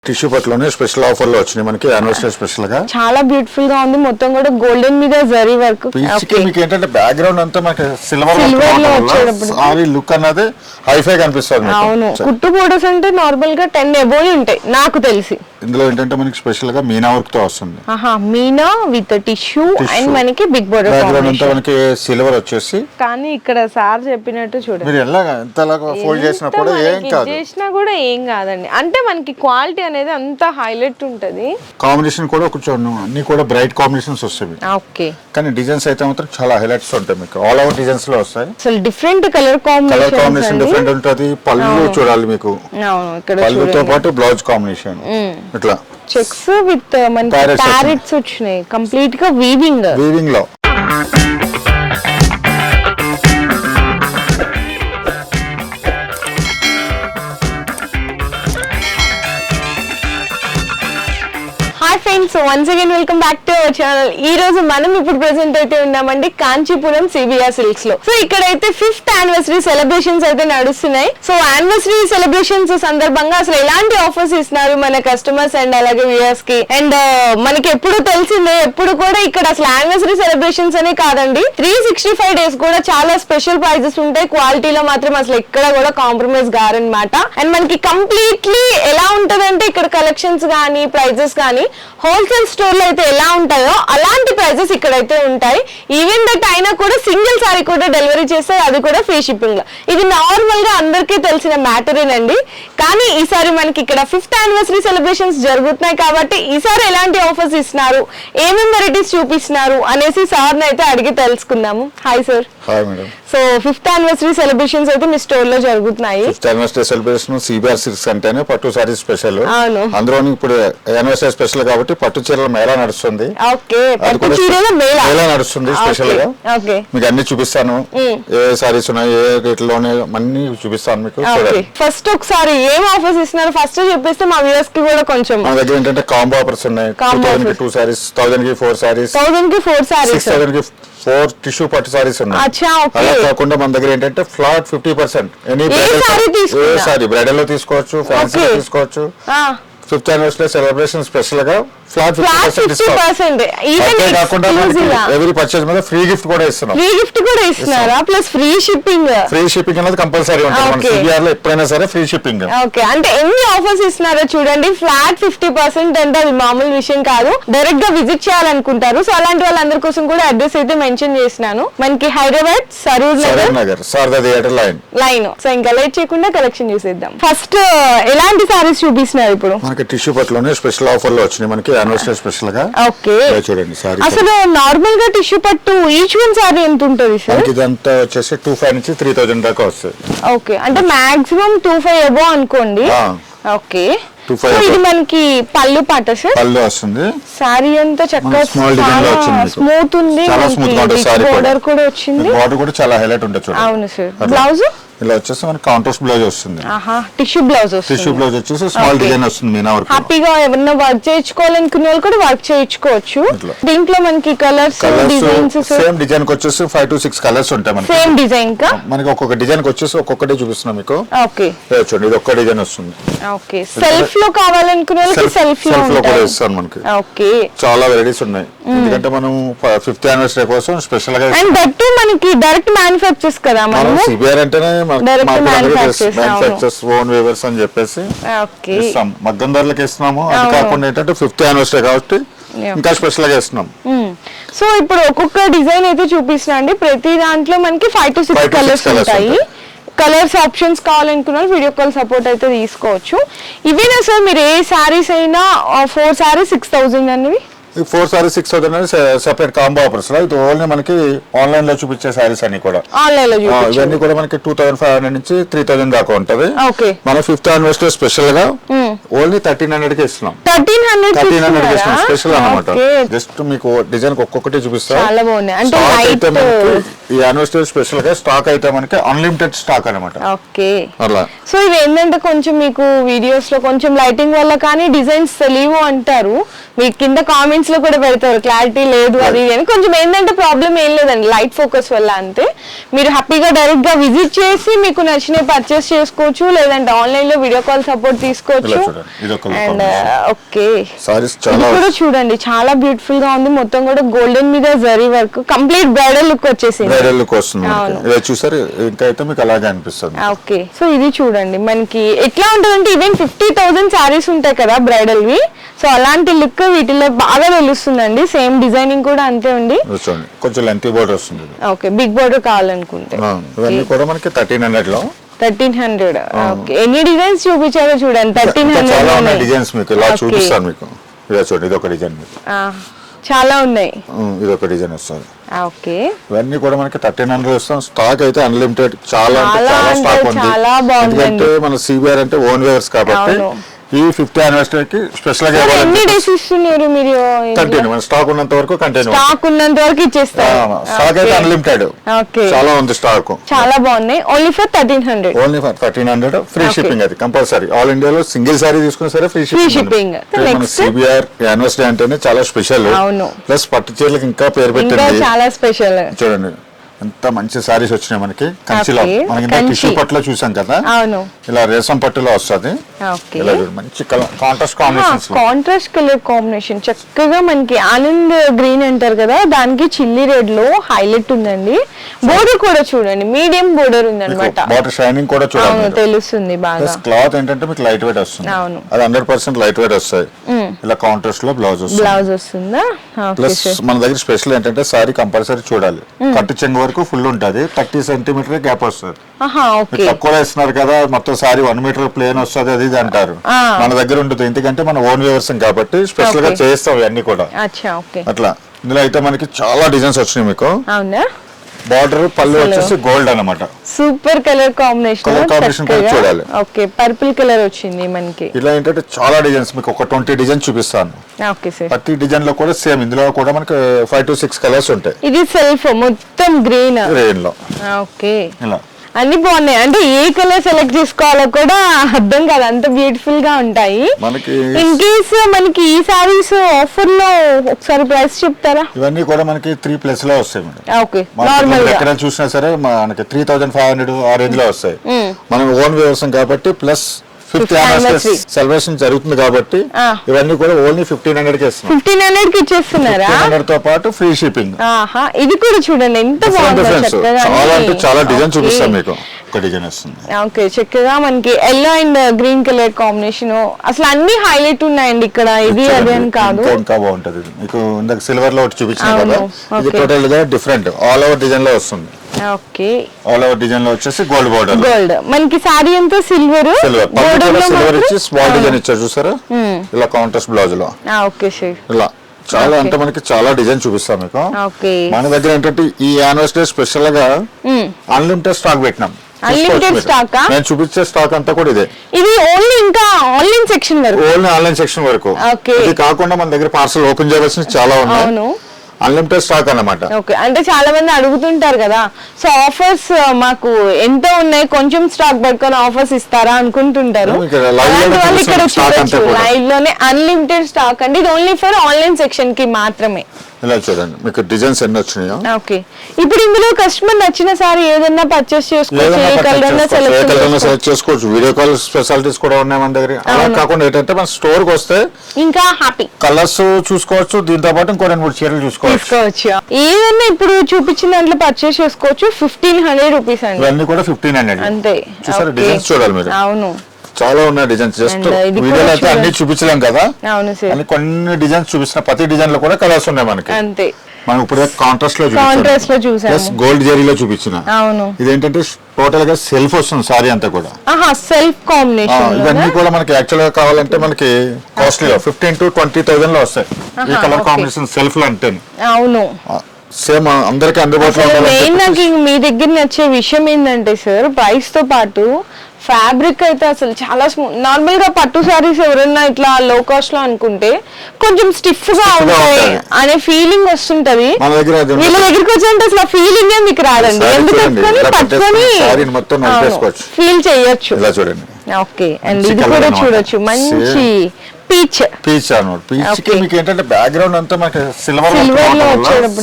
Tissue పట్లోనే special offer లో వచ్చినాయి మనకి యానివర్సరీ స్పెషల్ గా. చాలా బ్యూటిఫుల్ గా ఉంది. మొత్తం కూడా గోల్డెన్ మీద జరీ వర్క్. మీకు ఏంటంటే బ్యాక్గ్రౌండ్ అంతా మనకి సిల్వర్ లో వచ్చేటప్పుడు సారీ లుక్ అన్నది హైఫై కనిపిస్తుంది. అవును, కుట్టు బోర్డర్స్ అంటే నార్మల్ గా 10 అబోవ్ ఉంటాయి నాకు తెలిసి. ఇందులో ఏంటంటే మనకి స్పెషల్ గా మీనా వర్క్ తో వస్తుంది. మీనా విత్ టిష్యూ అండ్ మనకి బిగ్ బోర్డర్ బ్యాక్గ్రౌండ్ అంతా మనకి సిల్వర్ వచ్చేసి. కానీ ఇక్కడ సార్ చెప్పినట్టు చూడండి, మీరు ఎంతలాగా ఫోల్డ్ చేసినా కూడా ఏం కాదు, చేసినా కూడా ఏం కాదండి. అంటే మనకి క్వాలిటీ అనేది అంత హైలైట్ ఉంటది. కాంబినేషన్ కూడా కొంచెం అన్ని కూడా బ్రైట్ కాంబినేషన్స్ వస్తాయి. ఓకే, కానీ డిజైన్స్ అయితే మాత్రం చాలా హైలైట్స్ ఉంటాయి మీకు. ఆల్ ఓవర్ డిజైన్స్ లో వస్తాయి. అసలు డిఫరెంట్ కలర్ కాంబినేషన్ డిఫరెంట్ ఉంటది. పళ్ళు చూడాలి మీకు, పళ్ళుతో పాటు బ్లౌజ్ కాంబినేషన్ ఇట్లా చెక్స్ విత్ మనకి ప్యారెట్స్ వచ్చినాయి. కంప్లీట్ గా వీవింగ్ లో. So once again welcome back to our channel. ఈ రోజు మనం ఇప్పుడు ప్రెసెంట్ అయితే ఉన్నామండి కాంచీపురం సిబిఆర్ సిల్క్స్ లో. సో ఇక్కడైతే 5th యానివర్సరీ సెలబ్రేషన్స్ అయితే నడుస్తున్నాయి. సో యానివర్సరీ సెలబ్రేషన్స్ సందర్భంగా అసలు ఎలాంటి ఆఫర్స్ ఇస్తున్నారు మన కస్టమర్స్ అండ్ అలాగే వ్యూయర్స్ కి. అండ్ మనకి ఎప్పుడు తెలిసిందే, ఎప్పుడు కూడా ఇక్కడ అసలు యానివర్సరీ సెలబ్రేషన్స్ అనే కాదండి, 365 days కూడా చాలా స్పెషల్ ప్రైజెస్ ఉంటాయి. క్వాలిటీలో మాత్రం అసలు ఎక్కడ కూడా కాంప్రమైజ్ గారనమాట. అండ్ మనకి కంప్లీట్లీ ఎలా ఉంటదంటే ఇక్కడ కలెక్షన్స్ గానీ ప్రైజెస్ గానీ హోల్సేల్ స్టోర్ లో అయితే ఎలా ఉంటాయో అలాంటి ప్రైజెస్ ఇక్కడైతే ఉంటాయి. ఈవెన్ దట్ అయినా కూడా సింగిల్ సారీ కూడా డెలివరీ చేస్తారు, అది కూడా ఫ్రీ షిప్పింగ్ లో. ఇది నార్మల్ గా అందరికీ తెలిసిన మ్యాటరేనండి. కానీ ఈసారి మనకి ఇక్కడ 5th యానివర్సరీ సెలబ్రేషన్స్ జరుగుతున్నాయి కాబట్టి ఈసారి ఎలాంటి ఆఫర్స్ ఇస్తున్నారు, ఏమేమి వెరైటీస్ చూపిస్తున్నారు అనేసి సార్ అయితే అడిగి తెలుసుకుందాము. Hi sir. Hi madam. So 5th anniversary celebrations అయితే మీ స్టోర్ లో జరుగుతున్నాయి. 5th anniversary celebration CBR silks అంటేనే పట్టు సారీ స్పెషల్. అవును, అందులో ఇప్పుడు యానివర్సరీ స్పెషల్ కాబట్టి పట్టు చీరల మేళా నడుస్తుంది. ఓకే, పట్టు చీరల మేళా నడుస్తుంది స్పెషల్ గా. మీకు అన్ని చూపిస్తాను, ఏ సారీస్ ఉన్నాయి, ఏ రేట్లోనే అన్ని చూపిస్తాను మీకు. ఫస్ట్ ఒకసారి ఏం ఆఫర్స్ ఇస్తున్నారు ఫస్ట్ చెప్పేస్తే మా వ్యూయర్స్ కి కూడా కొంచెం. మా దగ్గర ఏంటంటే కాంబో ఆఫర్స్ ఉన్నాయి. 2000 కి 2 సారీస్, 1000 కి 4 సారీస్, 1000 కి 4 సారీస్, 6000 కి 4 టిష్యూ పట్టు సారీస్ ఉన్నాయి. అలా కాకుండా మన దగ్గర ఏంటంటే ఫ్లాట్ 50%. ఏ సారీ బ్రైడల్ లో తీసుకోవచ్చు, ఫ్యాన్సీ లో తీసుకోవచ్చు. 5th యానివర్సరీ సెలబ్రేషన్ స్పెషల్ గా ఫ్లాట్ 50% డిస్కౌంట్. కాకుండా ఎవరీ పర్చేజ్ మీద ఫ్రీ గిఫ్ట్ కూడా ఇస్తున్నాం. ఫ్రీ గిఫ్ట్ కూడా ఇస్తున్నారా? Plus free shipping. Free shipping అనేది కంపల్సరీ ఉంటుంది మన సిబిఆర్ లో ఎప్పుడైనా సరే ఫ్రీ షిప్పింగ్. ఓకే, అంటే ఎన్ని ఆఫర్స్ ఇస్తున్నారో చూడండి. ఫ్లాట్ 50% అంటే అది మామూలు విషయం కాదు. డైరెక్ట్ గా విజిట్ చేయాలనుకుంటారు. సో అలాంటి వాళ్ళందరి కోసం కూడా అడ్రస్ అయితే మెన్షన్ చేసినాను. మనకి Hyderabad Saroor Nagar Sharada theatre line. So ఇంకా లేట్ చేయకుండా కలెక్షన్ చూసేద్దాం. ఫస్ట్ ఎలాంటి సారీస్ చూపిస్తున్నారు ఇప్పుడు? మనకి టిష్యూ పట్టులోనే స్పెషల్ ఆఫర్ లో వచ్చినాయి మనకి యానివర్సరీ స్పెషల్ గా. ఓకే, చూడండి సారీ. అసలు నార్మల్ గా టిష్యూ పట్టు ఈచ్ వన్ సారీ ఎంత ఉంటుంది సార్? ఇదంతా వచ్చేసి 2500 నుంచి 3000 దాకా వస్తుంది. ఓకే, అంటే మాక్సిమం 2500 అబోవ్ అనుకోండి. ఓకే, ఇది మనకి పళ్ళు పాట సార్. పళ్ళు వస్తుంది. సారీ అంతా చక్కగా స్మూత్ ఉంది. బోర్డర్ కూడా వచ్చింది. బోర్డర్ కూడా చాలా హైలైట్ ఉంటుంది చూడండి. అవును సార్. బ్లౌజ్ ఇలా వచ్చేసి మనకి కాంట్రాస్ట్ బ్లౌజ్ వస్తుంది. టిష్యూ బ్లౌజ్ వస్తుంది. టిష్యూ బ్లౌజ్ వచ్చేసి స్మాల్ డిజైన్ వస్తుంది. మీనా వర్క్. హ్యాపీగా ఎవరైనా వర్క్ చేయించుకోవాలనుకునే వాళ్ళు కూడా వర్క్ చేయించుకోవచ్చు. దీంట్లో మనకి కలర్స్ డిజైన్స్ సేమ్ డిజైన్ కి వచ్చేసి 5 to 6 కలర్స్ ఉంటాయి మనకి. సేమ్ డిజైన్ కా మనకి ఒక్కొక్క డిజైన్ కి వచ్చేసి ఒక్కొక్కటే చూపిస్తున్నాం మీకు. ఓకే, చూడండి ఇది ఒక్క డిజైన్ వస్తుంది. ఓకే, సెల్ఫ్ లో కావాలనుకునే వాళ్ళకి సెల్ఫ్ లో కూడా ఇస్తాను మనకి. ఓకే, చాలా వెరైటీస్ ఉన్నాయి. ఎందుకంటే మనం 5th యానివర్సరీ కోసం స్పెషల్ గా. అండ్ దట్ మనకి డైరెక్ట్ మ్యానుఫ్యాక్చర్స్ కదా మనం. సిబిఆర్ అంటేనే మ్యానుఫ్యాక్చర్స్ ఓన్ వేవర్స్ అని చెప్పేసి ఇస్తాం. మగ్గం ధరలకు ఇస్తున్నాము. అది కాకుండా ఏంటంటే 5th యానివర్సరీ కాబట్టి ఇంకా స్పెషల్ గా ఇస్తున్నాం. సో ఇప్పుడు ఒక్కొక్క డిజైన్ అయితే చూపిస్తున్నా అండి. ప్రతి దాంట్లో మనకి 5 to 6 కలర్స్ ఉంటాయి. కలర్స్ ఆప్షన్స్ కావాలనుకున్న వీడియో కాల్ సపోర్ట్ అయితే తీసుకోవచ్చు. ఇవేనా సార్ మీరు ఏ సారీస్ అయినా 4 సారీస్ 6000 అనేవి? 4 సారీస్ 6000 అనేది సెపరేట్ కాంబో ఆఫర్స్. ఇది ఓన్లీ మనకి ఆన్లైన్ లో చూపించే సారీస్ అన్ని కూడా. ఆన్లైన్ లో ఇవన్నీ కూడా మనకి 2500 నుంచి 3000 దాకా ఉంటది. మన 5th యానివర్సరీ స్పెషల్ గా ఓన్లీ 1300 కి ఇస్తున్నాం. 1300 కి ఇస్తున్నాం స్పెషల్ అన్నమాట. జస్ట్ మీకు డిజైన్ ఒక్కొక్కటి చూపిస్తాం. ఈ యానివర్సరీ స్పెషల్ గా స్టాక్ అయితే మనకి అన్లిమిటెడ్ స్టాక్ అన్నమాట. ఓకే, అలా. సో ఇవి ఏంటంటే కొంచెం మీకు వీడియోస్ లో కొంచెం లైటింగ్ వల్ల కానీ డిజైన్స్ తెలియవు అంటారు. మీ కింద కామెంట్ కామెంట్స్ లో కూడా పెడతారు క్లారిటీ లేదు అది అని. కొంచెం ఏంటంటే ప్రాబ్లం ఏం లేదండి, లైట్ ఫోకస్ వల్ల అంతే. మీరు హ్యాపీగా డైరెక్ట్ గా విజిట్ చేసి మీకు నచ్చినవి పర్చేస్ చేసుకోవచ్చు, లేదంటే ఆన్లైన్ లో వీడియో కాల్ సపోర్ట్ తీసుకోవచ్చు. అండ్ ఓకే కూడా చూడండి చాలా బ్యూటిఫుల్ గా ఉంది, మొత్తం కూడా గోల్డెన్ మీద zari work, complete bridal look వచ్చేసింది. చూసారు ఇంకా అయితే మీకు అలాగే అనిపిస్తుంది. ఓకే సో ఇది చూడండి మనకి ఎట్లా ఉంటుందంటే ఈవెన్ 50,000 సారీస్ ఉంటాయి కదా బ్రైడల్ వి, సో అలాంటి లుక్ వీటిలో బాగా తెలుస్తుందండి. సేమ్ డిజైనింగ్ కూడా అంతే ఉంది, కొంచెం లెంతీ బోర్డర్ వస్తుంది. ఓకే బిగ్ బోర్డర్ కావాలనుకుంటే ఇవన్నీ కూడా మనకి 1300 లో 1300. ఓకే ఎన్ని డిజైన్స్ చూపించారో చూడండి. 1300 చాలా ఉన్నాయి డిజైన్స్, మీకు ఇలా చూపిస్తాను. మీకు ఇలా చూడండి, ఇది ఒక డిజైన్ చాలా ఉన్నాయి, ఇది ఒక డిజైన్ వస్తుంది. ఓకే ఇవన్నీ కూడా మనకి 1300 వస్తాం. స్టాక్ అయితే అన్లిమిటెడ్, చాలా స్టాక్ ఉంది. ఎందుకంటే మన సిబిఆర్ అంటే ఓన్ వేవర్స్ కాబట్టి ఈ 50th యానివర్సరీకి స్పెషల్ గా ఎన్ని డేస్ ఇస్తున్నారు మీరు? కంటిన్యూ మన స్టాక్ ఉన్నంత వరకు కంటిన్యూ, స్టాక్ ఉన్నంత వరకు ఇచ్చేస్తారు. స్టాక్ అయితే అన్లిమిటెడ్, చాలా ఉంది స్టాక్. చాలా బాగున్నాయి. Only for 1300. Only for 1300 free shipping. అది కంపల్సరీ ఆల్ ఇండియాలో సింగిల్ సారీ తీసుకున్నా సరే ఫ్రీ షిప్పింగ్. మన సిబిఆర్ యానివర్సరీ అంటేనే చాలా స్పెషల్. ప్లస్ పట్టు చీరలకు ఇంకా పేరు పెట్టింది, చాలా స్పెషల్. చూడండి ఎంత మంచి సారీస్ వచ్చినాయి మనకి కంచిలో. మనకి టిష్యూ పట్టులో చూసాం కదా, ఇలా రేసం పట్టులో వస్తుంది. మంచి కాంట్రాస్ట్ కలర్ కాంబినేషన్ చక్కగా మనకి ఆనంద్ గ్రీన్ అంటారు కదా, దానికి చిల్లీ రెడ్ లో హైలైట్ ఉందండి. బోర్డర్ కూడా చూడండి మీడియం బోర్డర్ ఉంది అనమాట. బార్డర్ షైనింగ్ కూడా చూడండి తెలుస్తుంది బాగా. క్లాత్ ఏంటంటే మీకు లైట్ వెయిట్ వస్తుంది, అది 100% లైట్ వెయిట్ వస్తాయి. ఇలా కాంట్రాస్ట్ లో బ్లౌజ్ వస్తుందా. ప్లస్ మన దగ్గర స్పెషల్ ఏంటంటే సారీ కంపల్సరీ చూడాలి, కట్టు చెంగు వరకు ఫుల్ ఉంటది, 30 సెంటీమీటర్ గ్యాప్ వస్తుంది. తక్కువ ఇస్తున్నారు కదా మొత్తం సారీ 1 మీటర్ ప్లేన్ వస్తుంది అది ఇది అంటారు, మన దగ్గర ఉంటుంది. ఎందుకంటే మన ఓన్ వ్యూవర్స్ కాబట్టి స్పెషల్ గా చేస్తాం ఇవన్నీ కూడా అట్లా. ఇందులో అయితే మనకి చాలా డిజైన్స్ వచ్చినాయి మీకు. బార్డర్ పళ్ళు వచ్చేసి గోల్డ్ అన్నమాట, సూపర్ కలర్ కాంబినేషన్ చూడాలి. ఓకే పర్పుల్ కలర్ వచ్చింది మనకి. ఇలా ఏంటంటే చాలా డిజైన్స్ మీకు ఒక 20 డిజైన్ చూపిస్తాను. ప్రతి డిజైన్ లో కూడా సేమ్, ఇందులో కూడా మనకి 5 to 6 కలర్స్ ఉంటాయి. ఇది సెల్ఫ్ మొత్తం గ్రీన్ లో. ఓకే ఇలా అన్ని బాగున్నాయి. అంటే ఏ కలర్ సెలెక్ట్ చేసుకోవాలో కూడా అర్థం కాదు, అంత బ్యూటిఫుల్ గా ఉంటాయి. ఇన్ కేస్ మనకి ఈ సారీస్ ఆఫర్ లో ఒకసారి ప్రైస్ చెప్తారా? ఇవన్నీ కూడా మనకి 3+ లో వస్తాయి మేడం. ఓకే నార్మల్ గా ఎక్కడ చూసినా సరే మనకి 3500 ఆ రేంజ్ లో వస్తాయి. మనం ఓన్ వ్యవసాయం కాబట్టి ప్లస్ 50th యానివర్సరీ సెలబ్రేషన్ జరుగుతుంది కాబట్టి ఇవన్నీ కూడా ఓన్లీ 1500 కి ఇస్తున్నాం. 1500 కి ఇచ్చేస్తున్నారా? 1500 తో పాటు ఫ్రీ షిప్పింగ్. ఇది కూడా చూడండి ఎంత బాగుందో, చాలా అంటే చాలా డిజైన్ చూపిస్తాం మీకు. ఒక డిజైన్ వస్తుంది. ఓకే చక్కగా మనకి yellow and green colour combination, అసలు అన్ని హైలైట్ ఉన్నాయండి ఇక్కడ. ఇది అదే అని కాదు, ఇంకా బాగుంటది. మీకు ఇందాక సిల్వర్ లో ఒకటి చూపించాను కదా, ఇది టోటల్ గా డిఫరెంట్ ఆల్ ఓవర్ డిజైన్ లో వస్తుంది. ఓకే ఆల్ ఓవర్ డిజైన్ లో వచ్చేసి గోల్డ్ బోర్డర్, గోల్డ్ మనకి సారీ అంతా సిల్వర్ సిల్వర్ ఇచ్చి స్మాల్ డిజైన్ ఇచ్చారు చూసారా, ఇలా కాంట్రాస్ట్ బ్లౌజ్ లో. ఓకే సార్ ఇలా చాలా అంటే మనకి చాలా డిజైన్ చూపిస్తాం మీకు. మన దగ్గర ఏంటంటే ఈ యానివర్సరీ స్పెషల్ గా అన్లిమిటెడ్ స్టాక్ పెట్టినాం. అన్లిమిటెడ్ స్టాక్ నేను చూపించే స్టాక్ అంతా కూడా ఇదే. ఇది ఓన్లీ ఇంకా ఆన్లైన్ సెక్షన్ వరకు, ఓన్లీ ఆన్లైన్ సెక్షన్ వరకు. ఇది కాకుండా మన దగ్గర పార్సల్ ఓపెన్ చేయవలసిన చాలా ఉన్నాయి. అన్లిమిటెడ్ స్టాక్ అన్నమాట. ఓకే అంటే చాలా మంది అడుగుతుంటారు కదా, సో ఆఫర్స్ మాకు ఎంత ఉన్నాయి కొంచెం స్టాక్ పట్టుకొని ఆఫర్స్ ఇస్తారా అనుకుంటుంటారు. ఇక్కడ చూడొచ్చు లైవ్ లోనే అన్లిమిటెడ్ స్టాక్ అండి. ఇది ఓన్లీ ఫర్ ఆన్లైన్ సెక్షన్ కి మాత్రమే. ఇలా చూడండి మీకు డిజైన్స్ ఎన్ని వచ్చినాయో. ఓకే ఇప్పుడు ఇందులో కస్టమర్ నచ్చిన సారీ ఏదైనా పర్చేస్ చేసుకోవచ్చు, ఏ కలర్ సెలెక్ట్ చేసుకోవచ్చు. వీడియో కాల్ స్పెషాలిటీస్ కూడా ఉన్నాయి మన దగ్గర. అలా కాకుండా ఏంటంటే మన స్టోర్ కి వస్తే ఇంకా హ్యాపీ కలర్స్ చూసుకోవచ్చు, దీంతో పాటు ఇంకో 2-3 చీరలు చూసుకోవచ్చు. ఏదన్నా ఇప్పుడు చూపించిన దాంట్లో పర్చేస్ చేసుకోవచ్చు. 1500 రూపీస్ అండి, ఇవన్నీ కూడా 1500 అంతే. చూసారా డిజైన్స్ చూడాలి మీరు. అవును చాలా ఉన్నాయి డిజైన్స్, జస్ట్ వీడియోలో అయితే అన్ని చూపించలేం కదా, అని కొన్ని డిజైన్స్ చూపిస్తున్నా. ప్రతి డిజైన్ లో కూడా కలర్స్ ఉన్నాయి మనకి. అంతే మనం ఇప్పుడు కాంట్రాస్ట్ లో ప్లస్ గోల్డ్ జరీలో చూపించిన. ఇదేంటంటే టోటల్ గా సెల్ఫ్ వస్తుంది సారీ అంతా కూడా, సెల్ఫ్ కాంబినేషన్. ఇవన్నీ కూడా మనకి యాక్చువల్ గా కావాలంటే మనకి కాస్ట్లీ 15,000 to 20,000 లో వస్తాయి ఈ కలర్ కాంబినేషన్ సెల్ఫ్ లో అంటే. అవును సేమ్ అందరికి అందుబాటులో. నాకు మీ దగ్గర నచ్చే విషయం ఏంటంటే సార్, ప్రైస్ తో పాటు ఫ్యాబ్రిక్ అయితే అసలు చాలా స్మూత్. నార్మల్ గా పట్టు సారీస్ ఎవరైనా ఇట్లా లో కాస్ట్ లో అనుకుంటే కొంచెం స్టిఫ్ గా ఉంటాయి అనే ఫీలింగ్ వస్తుంటది. వీళ్ళ దగ్గరికి వచ్చి అసలు ఫీలింగ్ మీకు రాదండి, ఎందుకంటే పట్టుకొని ఫీల్ చేయొచ్చు. ఓకే అండ్ ఇది కూడా చూడొచ్చు, మంచి పీచ్ అన్నమాట. పీచ్ కి మీకు ఏంటంటే బ్యాక్గ్రౌండ్ అంతా మనకి సిల్వర్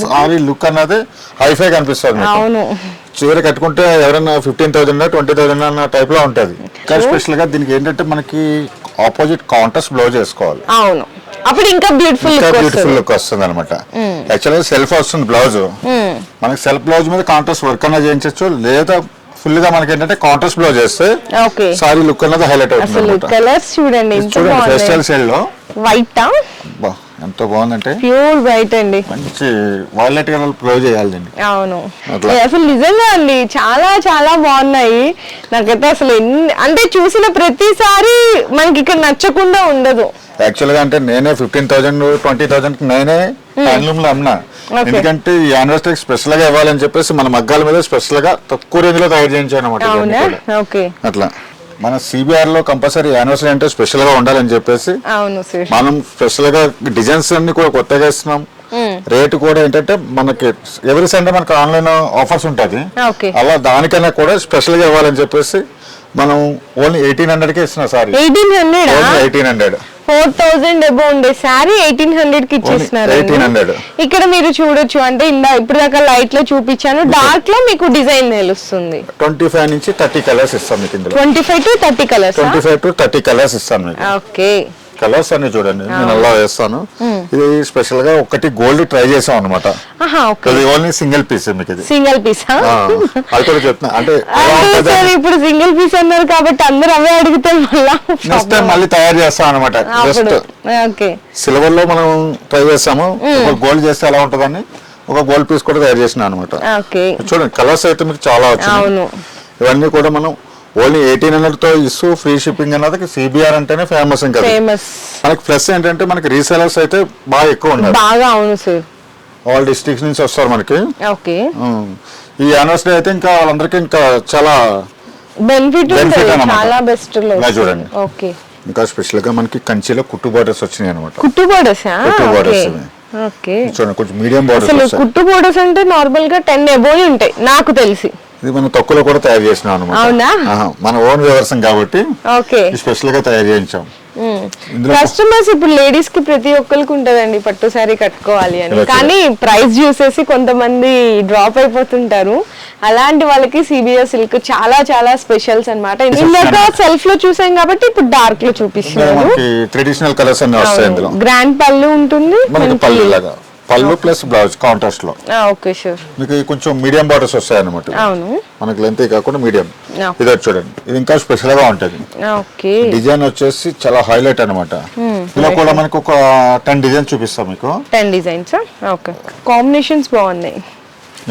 సారీ లుక్ అన్నది హైఫై కనిపిస్తుంది. అవును, చీర కట్టుకుంటే ఎవరైనా 15,000 20,000 అన్న టైప్ లో ఉంటది. ఇంకా స్పెషల్ గా దీనికి ఏంటంటే మనకి ఆపోజిట్ కాంట్రాస్ట్ బ్లౌజ్ వేసుకోవాలి. అవును, అప్పుడు ఇంకా బ్యూటిఫుల్ లుక్ వస్తుంది అనమాట. యాక్చువల్గా సెల్ఫ్ వస్తుంది బ్లౌజ్, మనకి సెల్ఫ్ బ్లౌజ్ మీద కాంట్రాస్ట్ వర్క్ అన్నా చేయించచ్చు, లేదా ఫుల్ గా మనకి ఏంటంటే కాంట్రాస్ట్ బ్లౌజ్ చేస్తే సారీ లుక్ అన్నది హైలైట్ అవుతుంది. కలర్స్ చూడండి, ఫెస్టివల్ షేడ్ లో వైట్ ఎంతో బాగుందంటే ప్యూర్ వైట్ అండి, మంచి వైలెట్ కలర్ బ్లౌజ్ చేయాలండి. అవును, అసలు నిజంగా అండి చాలా చాలా బాగున్నాయి. నాకైతే అసలు అంటే చూసిన ప్రతిసారి మనకి ఇక్కడ నచ్చకుండా ఉండదు. యాక్చువల్ గా అంటే నేనే 15,000 20,000 నేనే హ్యాండ్లూమ్ లో అమ్మినా. ఎందుకంటే ఈ యానివర్సరీ స్పెషల్ గా ఇవ్వాలని చెప్పేసి మన మగ్గాల మీద స్పెషల్ గా తక్కువ రేంజ్ లో తయారు చేయించాను అనమాట. అట్లా మన సిబిఆర్ లో కంపల్సరీ యానివర్సరీ అంటే స్పెషల్ గా ఉండాలని చెప్పేసి మనం స్పెషల్ గా డిజైన్స్ అన్ని కూడా కొత్తగా ఇస్తున్నాం. రేటు కూడా ఏంటంటే మనకి ఎవ్రీ సండే మనకి ఆన్లైన్ ఆఫర్స్ ఉంటుంది, అలా దానికన్నా కూడా స్పెషల్ గా ఇవ్వాలని చెప్పేసి మనం ఓన్లీ 1,800 కే ఇస్తున్నాం. సారీ 1,800 4,000 అబౌ ఉండే సారీ 1,800 కి ఇచ్చేస్తున్నారు. ఇక్కడ మీరు చూడొచ్చు, అంటే ఇప్పుడు దాకా లైట్ లో చూపించాను, డార్క్ లో మీకు డిజైన్ తెలుస్తుంది. 25 నుంచి 30 కలర్స్ ఇస్తాం మీకు. 25 to 30 కలర్స్, 25 to 30 కలర్స్ ఇస్తాను మీకు. ఓకే, కలర్స్ అన్ని చూడండి నేను అలా వేస్తాను. ఇది స్పెషల్ గా ఒకటి గోల్డ్ ట్రై చేసాం అనమాట. ఓన్లీ సింగిల్ పీస్ మీకు. ఇది సింగిల్ పీస్ అది కూడా చెప్తున్నా. అంటే ఇప్పుడు సింగిల్ పీస్ అన్నారు కాబట్టి అందరూ అవే అడిగితే నెక్స్ట్ టైం మళ్ళీ తయారు చేస్తాం అనమాట. జస్ట్ సిల్వర్ లో మనం ట్రై చేస్తాము, గోల్డ్ చేస్తే ఎలా ఉంటుందని ఒక గోల్డ్ పీస్ కూడా తయారు చేసిన అనమాట. చూడండి కలర్స్ అయితే మీకు చాలా వచ్చింది. ఇవన్నీ కూడా మనం ఓన్లీ 1,800 తో ఇస్తూ ఫ్రీ షిప్పింగ్ అన్నది సిబిఆర్ అంటేనే ఫేమస్. ఇంకా మనకి ప్లస్ ఏంటంటే మనకి రీసెలర్స్ అయితే బాగా ఎక్కువ ఉన్నారు. ఆల్ డిస్ట్రిక్ట్స్ నుంచి వస్తారు మనకి. ఈ యానివర్సరీ అయితే ఇంకా వాళ్ళందరికీ ఇంకా చాలా బెనిఫిట్ అన్నమాట. చూడండి ఇంకా స్పెషల్ గా మనకి కంచిలో కుట్టు బోర్డర్స్ వచ్చినాయి అనమాట. కుట్టు బోర్డర్స్ చూడండి కొంచెం మీడియం బోర్డర్స్. కుట్టు బోర్డర్స్ అంటే నార్మల్ గా 10 అబోవ్ ఉంటాయి నాకు తెలిసి. ఇది మనం తక్కువలో కూడా తయారు చేసినాం అనమాట. మన ఓన్ వ్యవసాయం కాబట్టి స్పెషల్ గా తయారు చేయించాం. కస్టమర్స్ ఇప్పుడు లేడీస్ కి ప్రతి ఒక్కరికి ఉంటదండి పట్టు సారీ కట్టుకోవాలి అని, కానీ ప్రైస్ చూసేసి కొంతమంది డ్రాప్ అయిపోతుంటారు. అలాంటి వాళ్ళకి సిబిఆర్ సిల్క్ చాలా చాలా స్పెషల్స్ అన్నమాట. ఇందాక సెల్ఫ్ లో చూసాం కాబట్టి ఇప్పుడు డార్క్ లో చూపిస్తున్నారు. ట్రెడిషనల్ కలర్స్ అన్ని వస్తాయి ఇందులో. గ్రాండ్ పళ్ళు ఉంటుంది, పళ్ళు ప్లస్ బ్లౌజ్ కాంట్రాస్ట్ లో. Okay sure. మీకు కొంచెం మీడియం బార్డర్స్ వస్తాయి అన్నమాట. అవును, మనకి లెంత్ కాకుండా మీడియం. ఇది చూడండి, ఇది ఇంకా స్పెషల్ గా ఉంటది. డిజైన్ వచ్చేసి చాలా హైలైట్ అన్నమాట. ఇలా కూడా మనకి ఒక 10 డిజైన్స్ చూపిస్తాం మీకు. 10 డిజైన్స్. ఓకే, కాంబినేషన్స్ బాగున్నాయి.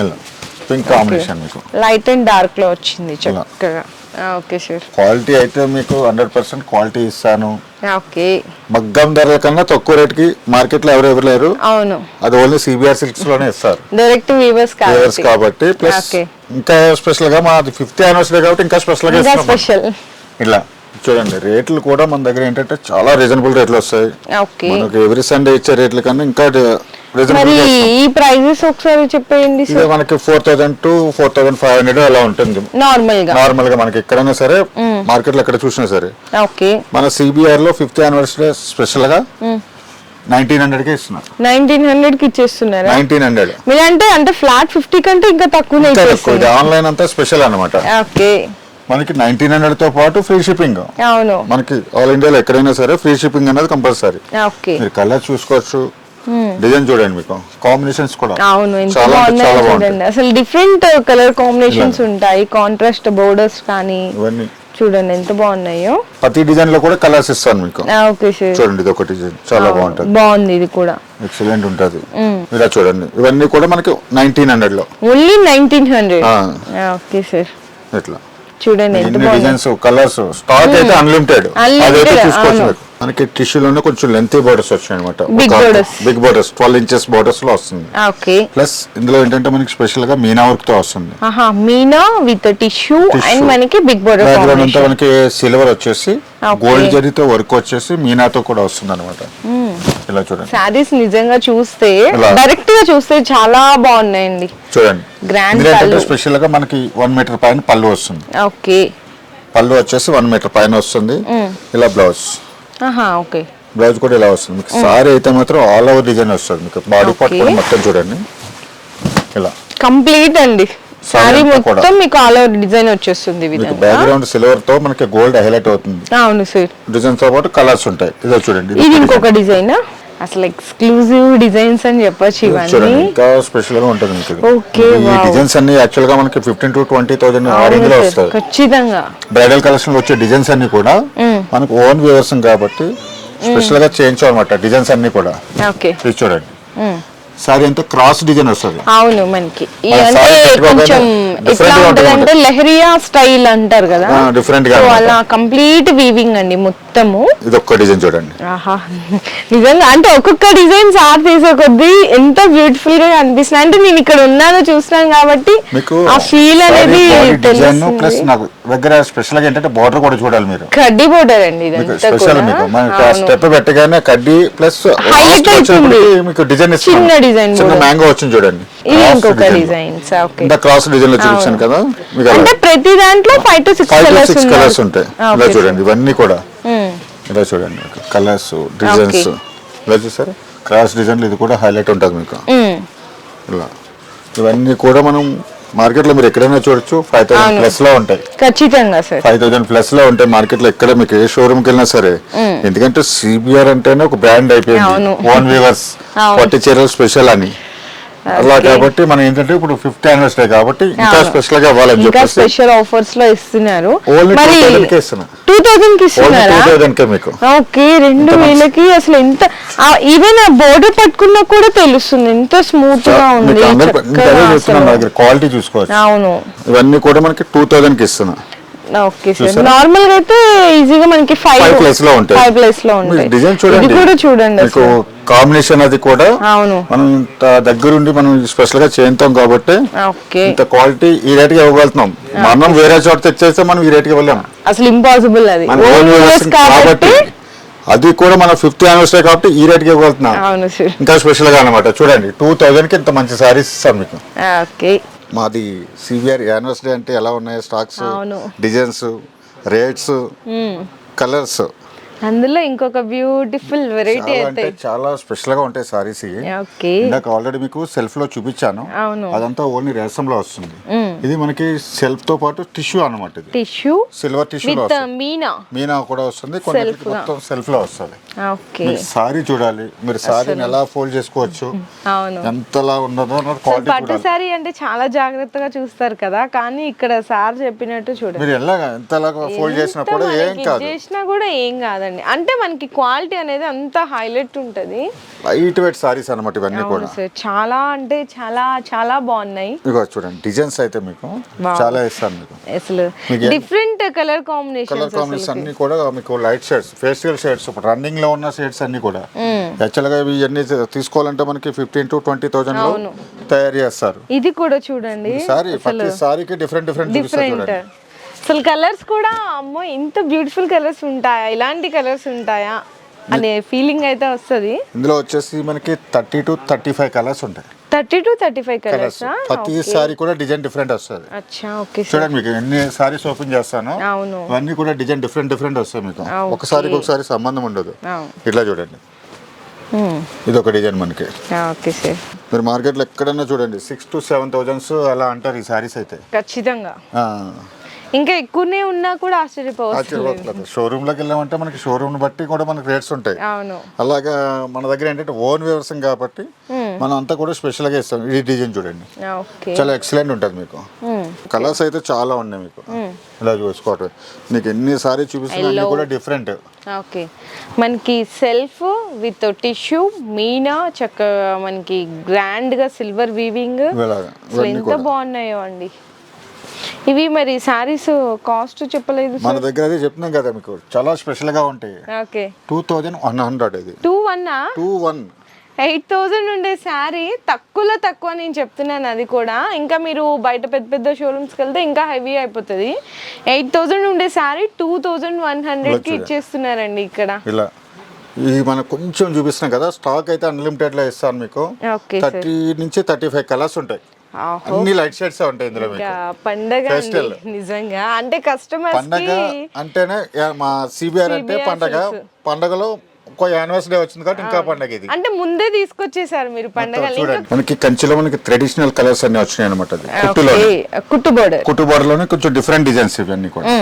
ఇలా పింక్ కాంబినేషన్ మీకు లైట్ అండ్ డార్క్ లో వచ్చింది చక్కగా. Okay sure. క్వాలిటీ అయితే మీకు 100% క్వాలిటీ ఇస్తాను. ఓకే, మగ్గం ధరల కన్నా తక్కువ రేట్ కి మార్కెట్ లో ఎవరు లేరు. అవును, అది ఓన్లీ సిబిఆర్ సిల్క్స్ లోనే ఇస్తారు, డైరెక్ట్ వీవర్స్ కాబట్టి. ప్లస్ ఇంకా స్పెషల్ గా మాది 5th యానివర్సరీ కాబట్టి ఇంకా స్పెషల్ గా ఇస్తాం. ఇలా చూడండి రేట్లు కూడా మన దగ్గర ఏంటంటే చాలా రీజనబుల్ రేట్లు వస్తాయి. మనకి ఎవ్రీ సండే ఇచ్చే రేట్ల కన్నా ఇంకా ఈ ప్రైజెస్ ఒకసారి చెప్పండి. మనకి 4,000 to 4,500 అలా ఉంటుంది నార్మల్ గా మనకి ఎక్కడైనా సరే మార్కెట్ లో ఎక్కడ చూసినా సరే. మన సిబిఆర్ లో 5th యానివర్సరీ స్పెషల్ గా 1,900 కి ఇస్తున్నారు. 1,900 కి ఇచ్చేస్తున్నారు. 1,900 అంటే ఫ్లాట్ 50 కంటే ఇంకా తక్కువ. ఆన్లైన్ అంతా స్పెషల్ అన్నమాట. మనకి 1,900 తో పాటు ఫ్రీ షిప్పింగ్. అవును, మనకి ఆల్ ఇండియాలో ఎక్కడైనా సరే ఫ్రీ షిప్పింగ్ అనేది కంపల్సరీ. మీరు కలర్ చూసుకోవచ్చు, డిజైన్ చూడండి, మీకు కాంబినేషన్స్ కూడా చాలా బాగుంటాయి. అసలు డిఫరెంట్ కలర్ కాంబినేషన్స్ ఉంటాయి, కాంట్రాస్ట్ బోర్డర్స్ కానీ ఇవన్నీ చూడండి ఎంత బాగున్నాయో. ప్రతి డిజైన్ లో కూడా కలర్స్ ఇస్తాను మీకు. చూడండి ఇది ఒక డిజైన్ చాలా బాగుంటది. బాగుంది, ఇది కూడా ఎక్సలెంట్ ఉంటది. ఇలా చూడండి ఇవన్నీ కూడా మనకి 1,900 లో. ఓన్లీ 1,900. Okay sir. ఇట్లా చూడండి డిజైన్స్ కలర్స్ స్టాక్ అయితే అన్లిమిటెడ్. అదైతే చూసుకోవచ్చు. మనకి టిష్యూలోనే కొంచెం లెంతీ బోర్డర్స్ వచ్చాయి అనమాట. బిగ్ బోర్డర్స్ 12 inches బోర్డర్స్ లో వస్తుంది. ప్లస్ ఇందులో ఏంటంటే మనకి స్పెషల్ గా మీనా వర్క్ తో వస్తుంది. మీనా విత్ టిష్యూ అండ్ మనకి బిగ్ బోర్డర్ బ్యాక్గ్రౌండ్ అంతా మనకి సిల్వర్ వచ్చేసి గోల్డ్ జరీతో వర్క్ వచ్చేసి మీనాతో కూడా వస్తుంది అనమాట. ఇలా చూడండి సారీస్ నిజంగా చూస్తే డైరెక్ట్ గా చూస్తే చాలా బాగున్నాయండి. చూడండి గ్రాండ్ స్పెషల్ గా మనకి 1 meter పైన పళ్ళు వస్తుంది. ఓకే, పళ్ళు వచ్చేసి 1 meter పైన వస్తుంది. ఇలా బ్లౌజ్ బ్లౌజ్ కూడా ఇలా వస్తుంది మీకు. సారీ అయితే మాత్రం ఆల్ ఓవర్ డిజైన్ వస్తుంది మీకు. బాడీ పార్ట్ కూడా మొత్తం చూడండి ఇలా కంప్లీట్ అండి. సారీ మొత్తం మీకు ఆల్ ఓవర్ డిజైన్ వచ్చేస్తుంది. బ్యాక్గ్రౌండ్ సిల్వర్ తో మనకి గోల్డ్ హైలైట్ అవుతుంది. అవును సార్. డిజైన్స్ తో పాటు కలర్స్ ఉంటాయి. ఇదో చూడండి, ఇది ఇంకొక డిజైన్. అసలు ఎక్స్క్లూజివ్ డిజైన్స్ అని చెప్పొచ్చు ఇవన్నీ. ఇంకా స్పెషల్ గా ఉంటుంది మీకు. ఓకే, ఈ డిజైన్స్ అన్ని యాక్చువల్ గా మనకి 15,000 to 20,000 ఆ రేంజ్ లో వస్తాయి ఖచ్చితంగా. బ్రైడల్ కలెక్షన్ లో వచ్చే డిజైన్స్ అన్ని కూడా మనకు ఓన్ వ్యూవర్స్ కాబట్టి స్పెషల్ గా చేయించాం అన్నమాట డిజైన్స్ అన్ని కూడా. ఓకే, ఇది చూడండి. సారీ అంతా క్రాస్ డిజైన్ వస్తుంది. అవును, మనకి అంటే కొంచెం ఎట్లా ఉంటదంటే లెహరియా స్టైల్ అంటారు కదా, డిఫరెంట్ గా అలా కంప్లీట్ వీవింగ్ అండి మొత్తము. ఇది ఒక్క డిజైన్ చూడండి. ఆహా, నిజంగా అంటే ఒక్కొక్క డిజైన్ సార్ తీసే కొద్దీ ఎంత బ్యూటిఫుల్ గా అనిపిస్తుంది. అంటే నేను ఇక్కడ ఉన్నాను చూస్తున్నాను కాబట్టి ఆ ఫీల్ అనేది ప్లస్ నాకు దగ్గర స్పెషల్ గా ఏంటంటే బోర్డర్ కూడా చూడాలి మీరు. కడ్డీ బోర్డర్ అండి స్పెషల్ మీకు. స్టెప్ పెట్టగానే కడ్డీ ప్లస్ మీకు డిజైన్ చిన్న డిజైన్ మ్యాంగో వచ్చింది చూడండి. ఇది ఇంకొక డిజైన్స్. ఓకే, క్రాస్ డిజైన్ లో చూపించాను కదా మీకు. అంటే ప్రతి దాంట్లో 5 to 6 కలర్స్ ఉంటాయి. ఇలా చూడండి, ఇవన్నీ కూడా ఇలా చూడండి కలర్స్ డిజైన్స్ ఇలా చూసారు. క్రాస్ డిజైన్ ఇది కూడా హైలైట్ ఉంటుంది మీకు. ఇలా ఇవన్నీ కూడా మనం మార్కెట్ లో మీరు ఎక్కడైనా చూడొచ్చు. 5,000 ప్లస్ లో ఉంటాయి ఖచ్చితంగా సార్. 5,000 ప్లస్ లో ఉంటాయి మార్కెట్ లో. ఎక్కడ మీకు ఏ షోరూమ్ కి వెళ్ళినా సరే. ఎందుకంటే సిబిఆర్ అంటేనే ఒక బ్రాండ్ అయిపోయింది. ఓన్ వీవర్స్ పట్టు చీరలు స్పెషల్ అని అలా కాబట్టి మనం ఏంటంటే ఇప్పుడు 50th anniversary కాబట్టి ఇంకా స్పెషల్ గా ఇవ్వాలని చెప్పేసి స్పెషల్ ఆఫర్స్ లో ఇస్తున్నారు. మరి 2,000 కి ఇస్తున్నారా? 2,000 కి మీకు. ఓకే, 2,000కి అసలు ఎంత ఈవెన్ ఆ బోర్డర్ పట్టుకున్నా కూడా తెలుస్తుంది ఎంత స్మూత్ గా ఉంది. క్వాలిటీ చూసుకోవచ్చు. అవును, ఇవన్నీ కూడా మనకి 2,000 కి ఇస్తున్నా. Okay sir. నార్మల్ గా అయితే ఈజీగా మనకి 5 ప్లస్ లో ఉంటాయి. 5 ప్లస్ లో ఉంటాయి. డిజైన్ చూడండి, ఇది కూడా చూడండి మీకు కాంబినేషన్ అది కూడా. అవును, మనం ఇంత దగ్గరుండి మనం స్పెషల్ గా చేస్తాం కాబట్టి ఇంత క్వాలిటీ ఈ రేట్ కి ఇవ్వగలుగుతున్నాం. మనం వేరే చోట తెచ్చేస్తే మనం ఈ రేట్ కి ఇవ్వలేం. అసలు ఇంపాసిబుల్ అది. కాబట్టి అది కూడా మన 50th anniversary కాబట్టి ఈ రేట్ కి ఇవ్వగలుగుతున్నాం. ఇంకా స్పెషల్ గా అన్నమాట. చూడండి 2,000 కి ఇంత మంచి సారీస్ ఇస్తాం మీకు. ఓకే, మాది సివిఆర్ యానివర్సరీ అంటే ఎలా ఉన్నాయి స్టాక్స్, డిజైన్స్, రేట్స్, కలర్స్, అందులో ఇంకొక బ్యూటిఫుల్ వెరైటీ అయితే చాలా స్పెషల్ గా ఉంటాయి సారీస్. ఇందాక ఆల్రెడీ మీకు సెల్ఫ్ లో చూపించాను. అదంతా ఓన్లీ రేసం లో వస్తుంది. ఇది మనకి సెల్ఫ్ తో పాటు టిష్యూ అన్నమాట. ఇది టిష్యూ, సిల్వర్ టిష్యూ మీనా కూడా వస్తుంది. కొన్ని మొత్తం సెల్ఫ్ లో వస్తుంది. సారీ చూడాలి మీరు, సారీని ఎలా ఫోల్డ్ చేసుకోవచ్చు, ఎంతలా ఉన్నదో క్వాలిటీ. పట్టు సారీ అంటే చాలా జాగ్రత్తగా చూస్తారు కదా, కానీ ఇక్కడ సార్ చెప్పినట్టు చూడండి మీరు ఎంతలా ఫోల్డ్ చేసినా కూడా ఏం కాదండి. అంటే మనకి క్వాలిటీ అనేది అంత హైలైట్ ఉంటది. లైట్ వెయిట్ సారీస్ అన్నమాట ఇవన్నీ కూడా. చాలా అంటే చాలా చాలా బాగున్నాయి. ఇగో చూడండి డిజైన్స్ అయితే మీకు చాలా ఇస్తాను మీకు. అసలు డిఫరెంట్ కలర్ కాంబినేషన్స్ అన్ని కూడా మీకు లైట్ షేడ్స్, ఫేస్టల్ షేడ్స్, ఇప్పుడు రన్నింగ్ లో ఉన్న షేడ్స్ అన్ని కూడా. యాక్చువల్ గా ఇవన్నీ తీసుకోవాలంటే మనకి 15,000 to 20,000 లో తయారు చేస్తారు. ఇది కూడా చూడండి సారీ, ప్రతి సారీకి డిఫరెంట్ చూడండి. అసలు కలర్స్ కూడా అమ్మో ఇంత బ్యూటిఫుల్ కలర్స్ ఉంటాయా, ఇలాంటి కలర్స్ ఉంటాయా అనే ఫీలింగ్ అయితే వస్తుంది. ఇందులో వచ్చేసి మనకి 30 to 35 కలర్స్ ఉంటాయి. 30 to 35 కలర్స్. ప్రతి సారీ కూడా డిజైన్ డిఫరెంట్ వస్తుంది. అచ్చా, ఓకే. చూడండి మీకు ఎన్ని సారీస్ ఓపెన్ చేస్తాను, ఇవన్నీ కూడా డిజైన్ డిఫరెంట్ వస్తాయి మీకు. ఒకసారికి ఒకసారి సంబంధం ఉండదు. ఇట్లా చూడండి, ఇది ఒక డిజైన్ మనకి. మీరు మార్కెట్ లో ఎక్కడన్నా చూడండి 6,000 to 7,000 అలా అంటారు ఈ సారీస్ అయితే. ఖచ్చితంగా ఇంకా ఎక్కువనే ఉన్నా కూడా ఆశ్చర్యపోతుంది. షోరూమ్ లోకి వెళ్ళామంటే మనకి షోరూమ్ బట్టి కూడా మనకి రేట్స్ ఉంటాయి. అలాగా మన దగ్గర ఏంటంటే ఓన్ వ్యవసాయం కాబట్టి మనం అంతా కూడా స్పెషల్ గా ఇస్తాం. ఈ డిజైన్ చూడండి, చాలా ఎక్సలెంట్ ఉంటుంది మీకు. కలర్స్ అయితే చాలా ఉన్నాయి మీకు. ఇలా చూసుకోవటం నీకు ఎన్నిసారి చూపిస్తున్నా కూడా డిఫరెంట్. ఓకే, మనకి సెల్ఫ్ విత్ టిష్యూ మీనా చక్కగా మనకి గ్రాండ్ గా సిల్వర్ వీవింగ్ ఎంత బాగున్నాయో అండి ఇవి. మరి సారీస్ కాస్ట్ చెప్పలేదు మన దగ్గర, అది చెప్తున్నాం కదా మీకు చాలా స్పెషల్ గా ఉంటాయి. ఓకే, 2,100 ఇది. 21 8,000 ఉండే శారీ తక్కువ నేను చెప్తున్నాను. అది కూడా ఇంకా మీరు బయట పెద్ద షోరూమ్స్కి వెళ్తే ఇంకా హెవీ అయిపోతుంది. 8,000 ఉండే శారీ 2,100కి ఇచ్చేస్తున్నారండి ఇక్కడ. ఇలా ఇది మనం కొంచెం చూపిస్తున్నాం కదా, స్టాక్ అయితే అన్లిమిటెడ్ లో ఇస్తాను మీకు. 30 నుంచి 35 కలర్స్ ఉంటాయి. అన్ని లైట్ షేడ్స్ ఉంటాయి ఇందులో. పండగ నిజంగా అంటే కస్టమర్స్ పండగ అంటేనే మా సిబిఆర్ అంటే పండగలో ఇంకో యానివర్సరీ వచ్చింది కాబట్టి ఇంకా పండగ ఇది. అంటే ముందే తీసుకొచ్చేసారు మీరు పండగ. చూడండి మనకి కంచిలో మనకి ట్రెడిషనల్ కలర్స్ అన్ని వచ్చినాయి అనమాట. కుట్టు బోర్డర్ లోనే కొంచెం డిఫరెంట్ డిజైన్స్ ఇవన్నీ కూడా.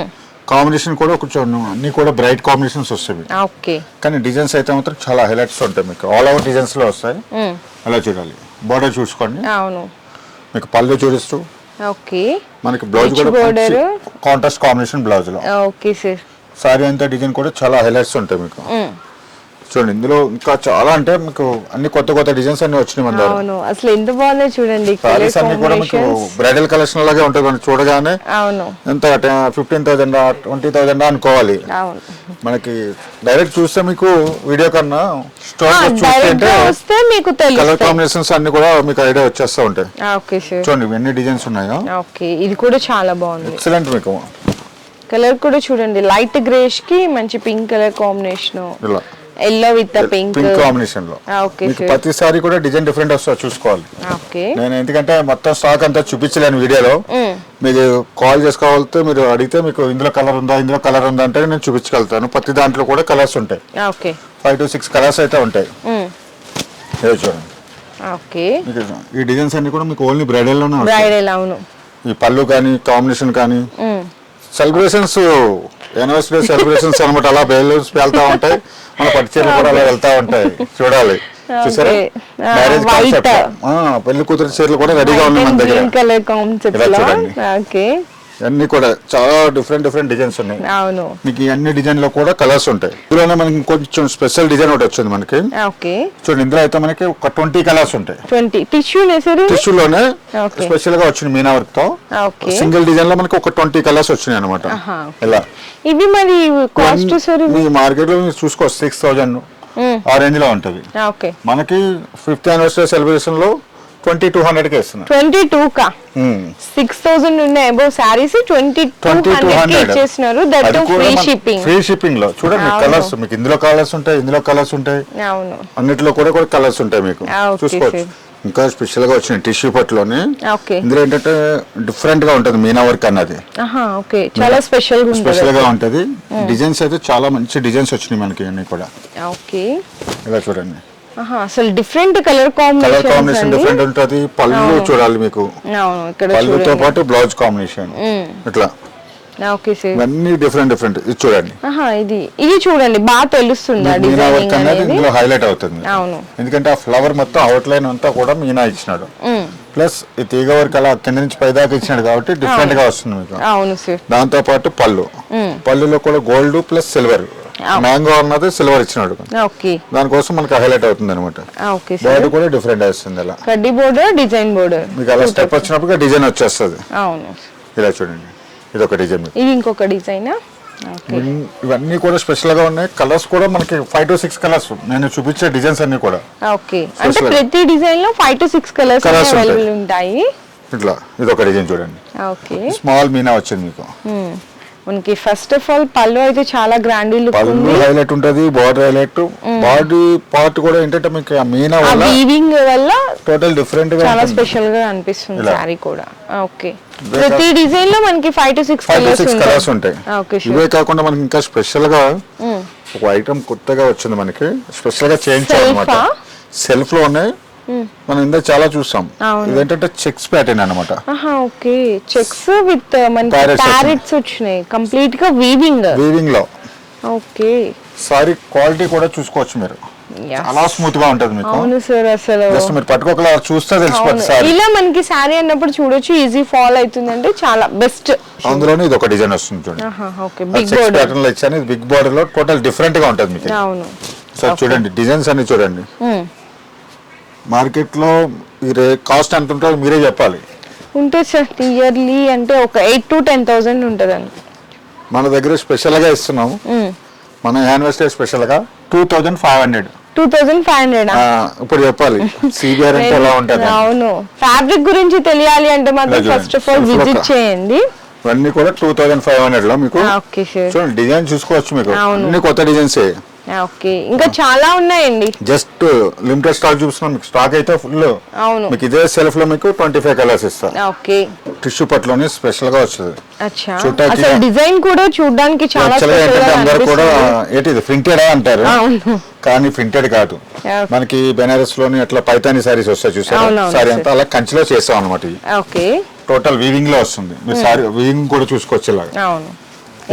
కాంబినేషన్ కూడా కొంచెం అన్ని కూడా బ్రైట్ కాంబినేషన్స్ వస్తాయి. కానీ డిజైన్స్ అయితే మాత్రం చాలా హైలైట్స్ ఉంటాయి మీకు. ఆల్ ఓవర్ డిజైన్స్ లో వస్తాయి. అలా చూడాలి. బోర్డర్ చూసుకోండి. మీకు పళ్ళు చూపిస్తూ మనకి బ్లౌజ్ కూడా కాంట్రాస్ట్ కాంబినేషన్ బ్లౌజ్ లో. సారీ అంతా డిజైన్ కూడా చాలా హైలైట్స్ ఉంటాయి మీకు. చూడండి ఇందులో ఇంకా చాలా అంటే మీకు అన్ని కొత్త కొత్త డిజైన్స్ అన్ని వచ్చినాయి మన దగ్గర. అవును అసలు ఎంత బాగున్నాయి చూడండి. సారీస్ అన్ని కూడా మీకు బ్రైడల్ కలెక్షన్ లాగే ఉంటుంది. మనం చూడగానే ఎంత 15,000 20,000 అనుకోవాలి. మనకి డైరెక్ట్ చూస్తే మీకు వీడియో కన్నా స్టోర్ చూస్తే మీకు కలర్ కాంబినేషన్స్ అన్ని కూడా మీకు ఐడియా వచ్చేస్తా ఉంటాయి. చూడండి ఎన్ని డిజైన్స్ ఉన్నాయో. ఇది కూడా చాలా బాగుంది. ఎక్సలెంట్. మీకు కలర్ కూడా చూడండి లైట్ గ్రేష్ కి మంచి pink colour combination. Yellow with pink combination లో మీకు ప్రతిసారి కూడా డిజైన్ డిఫరెంట్ వస్తుంది చూసుకోవాలి. నేను ఎందుకంటే మొత్తం స్టాక్ అంతా చూపించలేను వీడియోలో. మీకు కాల్ చేసుకోవాలంటే మీరు అడిగితే మీకు ఇందులో కలర్ ఉందా ఇందులో కలర్ ఉందా అంటే నేను చూపించగలుగుతాను. ప్రతి దాంట్లో కూడా కలర్స్ ఉంటాయి. 5 to 6 కలర్స్ అయితే ఉంటాయి. చూడండి ఈ డిజైన్స్ అన్ని కూడా మీకు ఓన్లీ బ్రైడల్ లోనే. ఈ పళ్ళు కానీ కాంబినేషన్ కానీ సెలబ్రేషన్స్ యానివర్సరీ సెలబ్రేషన్స్ అనమాట. అలా బెలూన్స్ వెళ్తా ఉంటాయి. మన పట్టు చీరలు కూడా అలా వెళ్తా ఉంటాయి. చూడాలి. చూసారా మ్యారేజ్ కాన్సెప్ట్ పెళ్లి కూతురు చీరలు కూడా రెడీగా ఉన్నాయి మన దగ్గర. అన్ని కూడా చాలా డిఫరెంట్ డిజైన్స్ ఉన్నాయి. మీకు అన్ని డిజైన్ లో కూడా కలర్స్ ఉంటాయి. ఇందులోనే మనకి కొంచెం స్పెషల్ డిజైన్ ఒకటి వచ్చింది మనకి. చూడండి ఇందులో అయితే మనకి ఒక 20 కలర్స్ ఉంటాయి. టిష్యూలోనే స్పెషల్ గా వచ్చింది మీనా వర్క్ తో. సింగిల్ డిజైన్ లో మనకి ఒక 20 కలర్స్ వచ్చినాయి అనమాట. ఇలా ఇవి మరి కాస్ట్ మీ మార్కెట్ లో మీరు చూసుకో 6,000 ఆ రేంజ్ లో ఉంటది. మనకి 5th యానివర్సరీ సెలబ్రేషన్ లో 2200 కి ఇస్తున్నా. 22 కా 6000 ఉన్నాయి అబౌవ్ సారీస్ 2200 ఇచ్చేస్తున్నారు. That free shipping. Free shipping లో చూడండి కలర్స్ మీకు ఇందులో కలర్స్ ఉంటాయి ఇందులో కలర్స్ ఉంటాయి. అవును అన్నిట్లో కూడా కలర్స్ ఉంటాయి మీకు చూసుకోవచ్చు. ఇంకా స్పెషల్ గా వచ్చిన టిష్యూ పట్టులోని ఇందులో ఏంటంటే డిఫరెంట్ గా ఉంటది మీనా వర్క్ అన్నది. చాలా స్పెషల్ గా ఉంటది. డిజైన్స్ అయితే చాలా మంచి డిజైన్స్ వచ్చినాయి మనకి అన్ని కూడా. ఇలా చూడండి అసలు డిఫరెంట్ కలర్ కాంబినేషన్ డిఫరెంట్ ఉంటది. పళ్ళు చూడాలి మీకు. పళ్ళుతో పాటు బ్లౌజ్ కాంబినేషన్ ఇట్లా అన్ని డిఫరెంట్ ఇది చూడండి. ఇది చూడండి బాగా తెలుస్తుంది. ఇందులో హైలైట్ అవుతుంది ఎందుకంటే ఆ ఫ్లవర్ మొత్తం అవుట్ లైన్ అంతా కూడా మీనా ఇచ్చినాడు. ప్లస్ ఈ తీగ వర్క్ అలా కింద నుంచి పై దాకా ఇచ్చినాడు కాబట్టి డిఫరెంట్ గా వస్తుంది మీకు. దాంతో పాటు పళ్ళులో కూడా గోల్డ్ ప్లస్ సిల్వర్ మ్యాంగో అన్నది సిల్వర్ ఇచ్చినాడు. దానికోసం మనకి హైలైట్ అవుతుంది అనమాట. బోర్డర్ కూడా డిఫరెంట్ వస్తుంది. అలా కడ్డీ బోర్డర్ డిజైన్ బోర్డర్ మీకు అలా స్టెప్ వచ్చినప్పుడు డిజైన్ వచ్చేస్తుంది. ఇలా చూడండి ఇది ఒక డిజైన్. ఇది ఇంకొక డిజైన్. ఇవన్నీ కూడా స్పెషల్ గా ఉన్నాయి. కలర్స్ కూడా మనకి 5 to 6 కలర్స్ నేను చూపించే డిజైన్స్ అన్ని కూడా. అంటే ప్రతి డిజైన్ లో 5 to 6 కలర్స్ అవైలబుల్ ఉంటాయి. ఇట్లా ఇది ఒక డిజైన్ చూడండి. స్మాల్ మీనా వచ్చింది మీకు. మనకి ఫస్ట్ ఆఫ్ ఆల్ పళ్ళు అయితే చాలా గ్రాండ్ లుక్ ఉంది. హైలైట్ ఉంటది. Border highlight. బాడీ పార్ట్ కూడా ఏంటంటే మీకు ఆ మీనా వల్ల వీవింగ్ వల్ల టోటల్ డిఫరెంట్ గా చాలా స్పెషల్ గా అనిపిస్తుంది సారీ కూడా. ప్రతి డిజైన్ లో మనకి 5 to 6 కలర్స్ ఉంటాయి. ఇవే కాకుండా మనకి ఇంకా స్పెషల్ గా ఒక ఐటమ్ కొత్తగా వచ్చింది మనకి. స్పెషల్ గా చేయించాం అన్నమాట. సెల్ఫ్ లో ఉన్నాయి. మనం ఇందాక చాలా చూసాం. ఇదేంటంటే చెక్స్ ప్యాటర్న్ అన్నమాట. చెక్స్ విత్ ప్యారెట్స్ వచ్చినాయి. కంప్లీట్ గా వీవింగ్ లో. సారీ క్వాలిటీ కూడా చూసుకోవచ్చు మీరు. చాలా స్మూత్ గా ఉంటది మీకు. అవును సార్ అసలు జస్ట్ మీరు పట్టుకోకలా చూస్తే తెలిసిపోతుంది సారీ. ఇలా మనకి సారీ అన్నప్పుడు చూడొచ్చు ఈజీ ఫాల్ అవుతుందంటే చాలా బెస్ట్. అందులోనే ఇది ఒక డిజైన్ వస్తుంది చూడండి. బిగ్ బోర్డర్ ప్యాటర్న్ లో ఇచ్చాను. ఇది బిగ్ బోర్డర్ లో టోటల్ డిఫరెంట్ గా ఉంటది మీకు. అవును సార్ చూడండి డిజైన్స్ అన్ని చూడండి. మార్కెట్ లో కాస్ట్ ఎంత ఉంటుందో మీరే చెప్పాలి. ఉంటుంది సార్ ఇయర్లీ అంటే ఒక 8 to 10,000 ఉంటదండి. మన దగ్గర స్పెషల్ గా ఇస్తున్నాము. మన యానివర్సరీ స్పెషల్ గా 2,500. ఇప్పుడు చెప్పాలి సిబిఆర్ అంటే ఎలా ఉంటది. అవును ఫ్యాబ్రిక్ గురించి తెలియాలి అంటే మాత్రం ఫస్ట్ ఆఫ్ ఆల్ విజిట్ చేయండి. ఇవన్నీ కూడా 2,500 లో మీకు చూడండి డిజైన్ చూసుకోవచ్చు మీకు. అన్ని కొత్త డిజైన్స్ ఓకే, ఇంకా చాలా ఉన్నాయండి. జస్ట్ లిమిటెడ్ స్టాక్ చూపిస్తున్నాం మీకు. స్టాక్ అయితే ఫుల్. అవును, మీకు ఇదే సెల్ఫ్ లో మీకు 25 కలర్స్ ఇస్తా. ఓకే, టిష్యూ పట్టులోని స్పెషల్ గా వస్తుంది. అచ్చా, అసలు డిజైన్ కూడా చూడడానికి చాలా స్పెషల్ గా అందరూ కూడా ఏంటి ప్రింటెడ్ అంటారు, కానీ ప్రింటెడ్ కాదు. మనకి బెనారస్ లోని అట్లా పైతాని సారీస్ వస్తాయి చూసారు, సారీ అంతా అలా కంచిలో చేస్తాం అనమాట. ఓకే, టోటల్ వీవింగ్ లో వస్తుంది. మీరు సారీ వీవింగ్ కూడా చూసుకోవచ్చు ఇలాగా. అవును,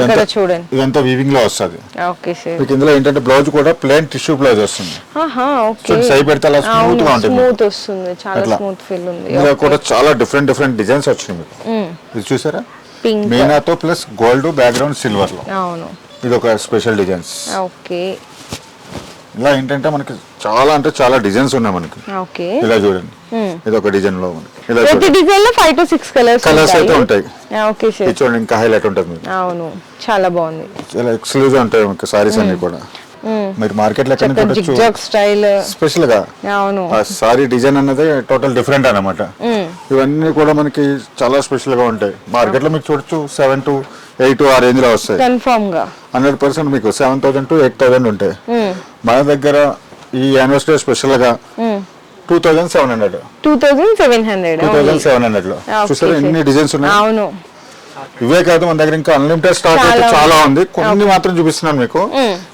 ఇక్కడ చూడండి ఇదంతా వీవింగ్ లో వస్తుంది. ఓకే సార్, మీకు ఇందులో ఏంటంటే బ్లౌజ్ కూడా ప్లెయిన్ టిష్యూ బ్లౌజ్ వస్తుంది. ఆహా, ఓకే, సై పెడితే అలా స్మూత్ గా ఉంటుంది, స్మూత్ వస్తుంది, చాలా స్మూత్ ఫీల్ ఉంది. ఇందులో కూడా చాలా డిఫరెంట్ డిజైన్స్ వచ్చినాయి మీకు. ఇది చూసారా, పింక్ మీనాతో ప్లస్ గోల్డ్ బ్యాక్గ్రౌండ్ సిల్వర్ లో. అవును, ఇది ఒక స్పెషల్ డిజైన్స్. ఓకే, ఇలా ఏంటంటే మనకి చాలా అంటే చాలా డిజైన్స్ ఉన్నాయి మనకి. ఓకే, ఇలా చూడండి, ఇది ఒక డిజైన్ లో మనకి. ఇలా ప్రతి డిజైన్ లో 5 to 6 కలర్స్ అయితే ఉంటాయి. ఓకే సార్, ఇది చూడండి, ఇంకా హైలైట్ ఉంటుంది మీకు. అవును, చాలా బాగుంది, చాలా ఎక్స్క్లూజివ్ ఉంటాయి మీకు సారీస్ అన్ని కూడా. మీరు మార్కెట్ లో జిగ్జాగ్ స్టైల్ స్పెషల్ గా. అవును, ఆ సారీ డిజైన్ అన్నది టోటల్ డిఫరెంట్ అన్నమాట. ఇవన్నీ కూడా మనకి చాలా స్పెషల్ గా ఉంటాయి. మార్కెట్ లో మీకు చూడొచ్చు 7 to 8 ఆ రేంజ్ లో వస్తాయి కన్ఫర్మ్ గా. 100% మీకు 7,000 to 8,000 ఉంటాయి. మన దగ్గర ఈ యానివర్సరీ స్పెషల్ గా 2,700 లో చూసారా ఎన్ని డిజైన్స్ ఉన్నాయి. అవును, ఇవే కాదు, మన దగ్గర ఇంకా అన్లిమిటెడ్ స్టాక్ అయితే చాలా ఉంది. కొన్ని మాత్రం చూపిస్తున్నాను మీకు.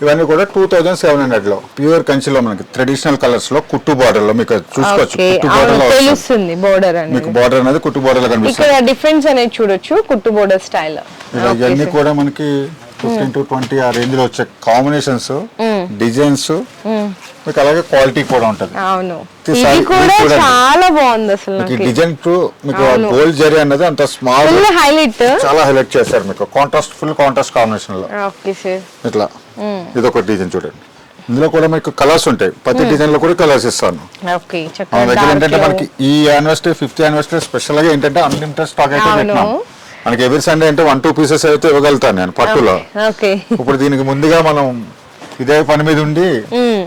ఇవన్నీ కూడా 2,700 లో ప్యూర్ కంచిలో మనకి ట్రెడిషనల్ కలర్స్ లో కుట్టు బార్డర్ లో మీకు చూసుకోవచ్చు. కుట్టు బార్డర్ లో తెలుస్తుంది బోర్డర్ అనేది, మీకు బార్డర్ అనేది కుట్టు బార్డర్ లో కనిపిస్తుంది. ఇక్కడ డిఫరెన్స్ అనేది చూడొచ్చు, కుట్టు బోర్డర్ స్టైల్. ఇవన్నీ కూడా మనకి 15 to 20 ఆ రేంజ్ లో వచ్చే కాంబినేషన్స్, డిజైన్స్ మీకు, అలాగే క్వాలిటీ కూడా ఉంటది. అవును, ఇది కూడా చాలా బాగుంది అసలు. డిజైన్ మీకు గోల్డ్ జరీ అన్నది అంత స్మాల్ హైలైట్, చాలా హైలైట్ చేస్తారు మీకు. కాంట్రాస్ట్, ఫుల్ కాంట్రాస్ట్ కాంబినేషన్ లో. ఓకే సార్, ఇట్లా ఇది ఒక డిజైన్ చూడండి. ఇందులో కూడా మీకు కలర్స్ ఉంటాయి. ప్రతి డిజైన్ లో కూడా కలర్స్ ఇస్తాను. ఓకే, మన దగ్గర ఏంటంటే మనకి ఈ యానివర్సరీ 5th యానివర్సరీ స్పెషల్ గా ఏంటంటే అన్లిమిటెడ్ స్టాక్ అయితే పెట్టినాం. మనకి ఎవ్రీ సండే అంటే 1-2 పీసెస్ అయితే ఇవ్వగలుగుతాను నేను పట్టులో. ఇప్పుడు దీనికి ముందుగా మనం ఇదే పని మీద ఉండి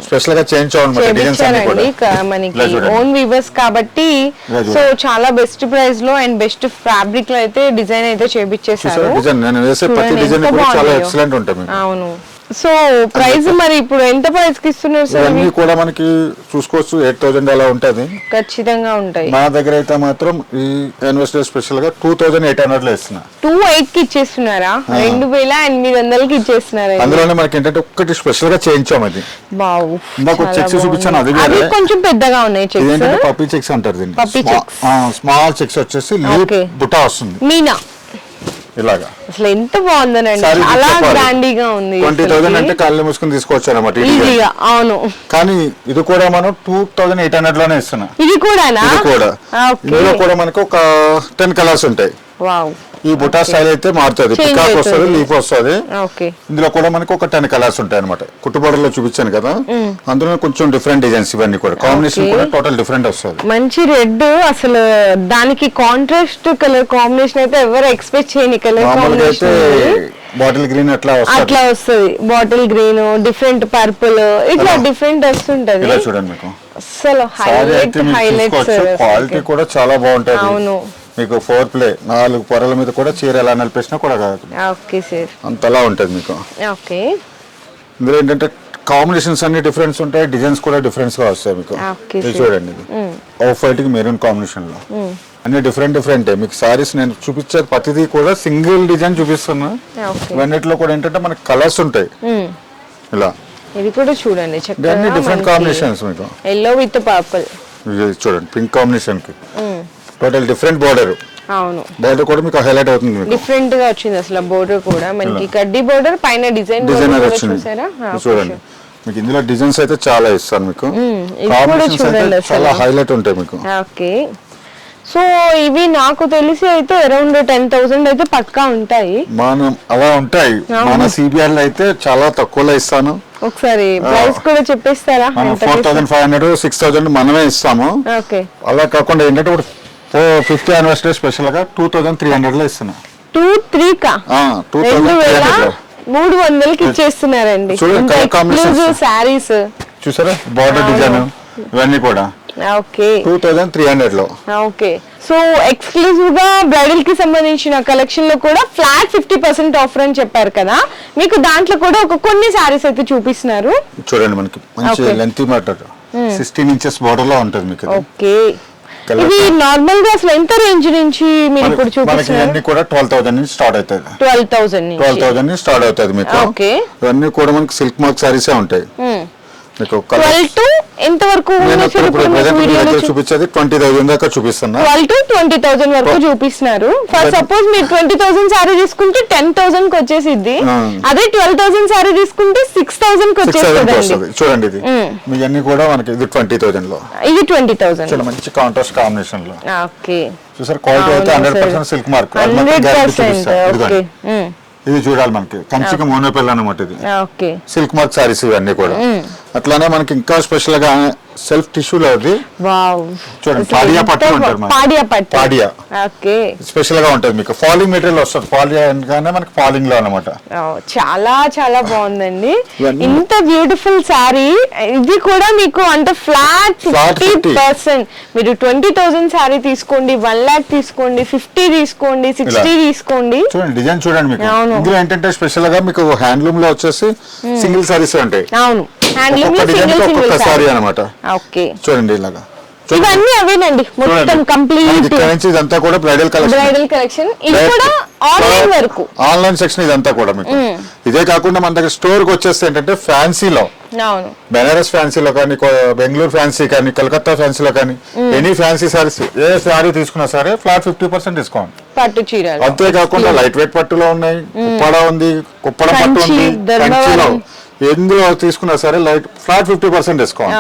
స్పెషల్ గా చేయించామన్నమాట డిజైన్స్ అన్ని కూడా. మనకి ఓన్ వీవర్స్ కాబట్టి సో చాలా బెస్ట్ ప్రైస్ లో అండ్ బెస్ట్ ఫ్యాబ్రిక్ లో అయితే డిజైన్ అయితే చేయించేసారు. డిజైన్ నేను వేసే ప్రతి డిజైన్ కూడా చాలా ఎక్సలెంట్ ఉంటుంది. అవును, సో ప్రైస్ మరి ఇప్పుడు ఎంత ప్రైస్ కి ఇస్తున్నారు సార్? ఇవన్నీ కూడా మనకి చూసుకోవచ్చు 8,000 అలా ఉంటది, ఖచ్చితంగా ఉంటాయి. మా దగ్గర అయితే మాత్రం ఈ యానివర్సరీ స్పెషల్ గా 2,800 లో ఇస్తున్నా. 2,800 కి ఇచ్చేస్తున్నారా? 2,800 కి ఇచ్చేస్తున్నారా? అందులోనే మనకి ఏంటంటే ఒక్కటి స్పెషల్ గా చేయించాం. అది నాకు చెక్స్ చూపించాను, అది కొంచెం పెద్దగా ఉన్నాయి చెక్స్. ఏంటంటే పప్పీ చెక్స్ అంటారు దీన్ని. స్మాల్ చెక్స్ వచ్చేసి లీఫ్ బుటా వస్తుంది మీనా ఇలాగా. అసలు ఎంత బాగుందనండి, చాలా గ్రాండీగా ఉంది. 20,000 అంటే కళ్ళు మూసుకుని తీసుకోవచ్చు అనమాట. అవును, కానీ ఇది కూడా మనం 2,800 లోనే ఇస్తున్నా. ఇది కూడా ఇందులో కూడా మనకు ఒక 10 కలర్స్ ఉంటాయి. ఈ బుటా స్టైల్ అయితే మారుతుంది, పికాక్ వస్తుంది, లీఫ్ వస్తుంది. ఇందులో కూడా మనకు ఒక 10 కలర్స్ ఉంటాయి అనమాట. కుట్టుబోర్డర్ లో చూపించాను కదా, అందులో కొంచెం డిఫరెంట్ డిజైన్స్. ఇవన్నీ కూడా కాంబినేషన్ కూడా టోటల్ డిఫరెంట్ వస్తుంది. మంచి రెడ్, అసలు దానికి కాంట్రాస్ట్ కలర్ కాంబినేషన్ అయితే ఎవరు ఎక్స్పెక్ట్ చేయని కలర్ కాంబినేషన్. బాటిల్ గ్రీన్ అట్లా వస్తుంది, బాటిల్ గ్రీన్, డిఫరెంట్ పర్పుల్, ఇట్లా డిఫరెంట్ వస్తుంటది. ఇలా చూడండి మీకు అసలు హైలైట్ క్వాలిటీ కూడా చాలా బాగుంటది. అవును, మీకు 4 ప్లే 4 పొరల మీద కూడా చీర ఎలా నలిపేసినా కూడా కాదు, అంతలా ఉంటది మీకు. ఇందులో ఏంటంటే కాంబినేషన్స్ అన్ని డిఫరెన్స్ ఉంటాయి, డిజైన్స్ కూడా డిఫరెన్స్ గా వస్తాయి మీకు. ఇది చూడండి, ఇది ఆఫ్ వైట్ కి మెరూన్ కాంబినేషన్ లో అన్ని డిఫరెంట్. మీకు సారీస్ నేను చూపించే ప్రతిదీ కూడా సింగిల్ డిజైన్ చూపిస్తున్నా. ఇవన్నిటిలో కూడా ఏంటంటే మనకి కలర్స్ ఉంటాయి. ఇలా ఇది కూడా చూడండి, డిఫరెంట్ కాంబినేషన్స్ మీకు. ఎల్లో విత్ పర్పుల్ చూడండి, పింక్ కాంబినేషన్ కి టోటల్ డిఫరెంట్ బోర్డర్. అవును, బోర్డర్ కూడా మీకు హైలైట్ అవుతుంది, డిఫరెంట్ గా వచ్చింది అసలు. బోర్డర్ కూడా మనకి కడ్డీ బోర్డర్, పైన డిజైన్ చూడండి. మీకు ఇందులో డిజైన్స్ అయితే చాలా ఇస్తాను మీకు. చాలా హైలైట్ ఉంటాయి మీకు. ఓకే, సో ఇవి నాకు తెలిసి అయితే అరౌండ్ 10,000 అయితే పక్కా ఉంటాయి. మనం అలా ఉంటాయి, మన సిబిఆర్ లో అయితే చాలా తక్కువలో ఇస్తాను. ఒకసారి ప్రైస్ కూడా చెప్పేస్తారా? 4,500 6,000 మనమే ఇస్తాము. అలా కాకుండా ఏంటంటే ఇప్పుడు 5th యానివర్సరీ స్పెషల్ గా 2,300 లో ఇస్తున్నా. 2,300 కి ఇచ్చేస్తున్నారండి. సారీస్ చూసారా, బార్డర్ డిజైన్ ఇవన్నీ కూడా ఓకే 2300 లో. ఓకే సో ఎక్స్క్లూజివ్ గా బ్రైడల్ కి సంబంధించిన కలెక్షన్ లో కూడా ఫ్లాట్ 50% ఆఫర్ అని చెప్పారు కదా, మీకు దాంట్లో కూడా కొన్ని సారీస్ అయితే చూపిస్తున్నారు. చూడండి మనకి మంచి లెంత్ మ్యాటర్ 16 ఇంచెస్ బోర్డర్ లో ఉంటుంది మీకు. ఓకే ఇది నార్మల్ గా అసలు ఎంత రేంజ్ నుంచి మీరు ఇప్పుడు చూపిస్తున్నారు? ఇవన్నీ కూడా 12,000 నుంచి స్టార్ట్ అవుతాయి. 12,000 నుంచి స్టార్ట్ అవుతుంది మీకు. ఓకే ఇవన్నీ కూడా మనకి సిల్క్ మార్క్ సారీసే ఉంటాయి. మీకు 12 to ఎంత వరకు చూపించేది 20,000 దాకా చూపిస్తున్నా. 12 to 20,000 వరకు చూపిస్తున్నారు. ఫర్ సపోజ్ మీరు 20,000 సారీ తీసుకుంటే 10,000 కి వచ్చేసిద్ది, అదే 12,000 సారీ తీసుకుంటే 6,000 కి వచ్చేస్తుంది. చూడండి ఇది మీకు అన్ని కూడా మనకి ఇది 20,000 లో, ఇది 20,000 మంచి కాంట్రాస్ట్ కాంబినేషన్ లో. ఓకే చూసారు క్వాలిటీ అయితే 100% సిల్క్ మార్క్. 100%. ఇది చూడాలి మనకి కంచికి మోనోపెల్ అన్నమాట. ఇది సిల్క్ మార్క్ సారీస్ ఇవన్నీ కూడా. అట్లానే మనకి ఇంకా స్పెషల్ గా సెల్ఫ్ టిష్యూ లో చూడండి పాడియా పట్టు అంటారు. పాడియా స్పెషల్ గా ఉంటది మీకు. ఫాలింగ్ మెటీరియల్ వస్తుంది. పాడియా అనగానే మనకి ఫాలింగ్ లో అన్నమాట. చాలా చాలా బాగుందండి. ఇంత బ్యూటిఫుల్ సారీ ఇది కూడా మీకు అంటే ఫ్లాట్ 50%. మీరు 20,000 సారీ తీసుకోండి, 1 lakh తీసుకోండి, 50 తీసుకోండి, 60 తీసుకోండి. చూడండి డిజైన్ చూడండి మీకు. ఇందులో ఏంటంటే స్పెషల్ గా మీకు హ్యాండ్లూమ్ లో వచ్చేసి సింగిల్ సారీస్ ఉంటాయి. అవును సారీ అన్నమాట. చూడండి ఇలాగా ఇవన్నీ అవేనండి మొత్తం కంప్లీట్. ఇదంతా కూడా బ్రైడల్ కలెక్షన్. ఇది కూడా ఆన్లైన్ వరకు ఆన్లైన్ సెక్షన్ ఇదంతా కూడా మీకు. ఇదే కాకుండా మన దగ్గర స్టోర్ కి వచ్చేస్తే ఏంటంటే ఫ్యాన్సీలో, బెనారస్ ఫ్యాన్సీలో కానీ, బెంగళూరు ఫ్యాన్సీ కానీ, కలకత్తా ఫ్యాన్సీలో కానీ ఎనీ ఫ్యాన్సీ సారీస్ ఏ సారీ తీసుకున్నా సరే ఫ్లాట్ 50% డిస్కౌంట్. పట్టు చీరలు అంతేకాకుండా లైట్ వెయిట్ పట్టులో ఉన్నాయి, కుప్పడ ఉంది, కుప్పడ పట్టు ఉంది, కంచిలో ఎందులో తీసుకున్నా సరే లైట్ ఫ్లాట్ 50% డిస్కౌంట్.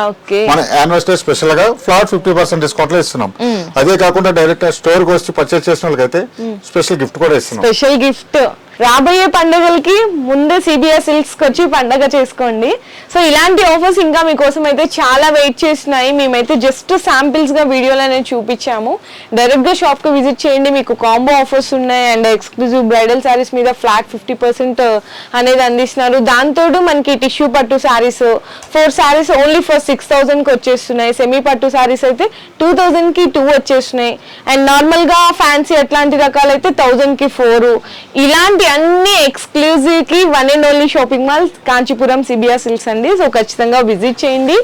మన యానివర్సరీ స్పెషల్ గా ఫ్లాట్ 50% డిస్కౌంట్ లో ఇస్తున్నాం. అదే కాకుండా డైరెక్ట్ స్టోర్ కి వచ్చి పర్చేస్ చేసిన వాళ్ళకైతే స్పెషల్ గిఫ్ట్ కూడా ఇస్తున్నాం. స్పెషల్ గిఫ్ట్ రాబోయే పండుగలకి ముందే సిబిఆర్ సిల్క్స్ కి వచ్చి పండగ చేసుకోండి. సో ఇలాంటి ఆఫర్స్ ఇంకా మీకోసం అయితే చాలా వెయిట్ చేస్తున్నాయి. మేమైతే జస్ట్ శాంపిల్స్ గా వీడియోలు అనేది చూపించాము. డైరెక్ట్ గా షాప్ కి విజిట్ చేయండి, మీకు కాంబో ఆఫర్స్ ఉన్నాయి. అండ్ ఎక్స్క్లూజివ్ బ్రైడల్ సారీస్ మీద ఫ్లాట్ 50% అనేది అందిస్తున్నారు. దాంతో మనకి టిష్యూ పట్టు సారీస్ 4 సారీస్ ఓన్లీ ఫర్ 6,000 కి వచ్చేస్తున్నాయి. సెమీ పట్టు సారీస్ అయితే 2,000 కి 2 వచ్చేస్తున్నాయి. అండ్ నార్మల్ గా ఫ్యాన్సీ అట్లాంటి రకాలు అయితే 1,000 కి 4. ఇలాంటి అన్ని ఎక్స్క్లూజివ్ కి 1 and only shopping mall Kanchipuram CBR silks అండి. సో ఖచ్చితంగా విజిట్ చేయండి.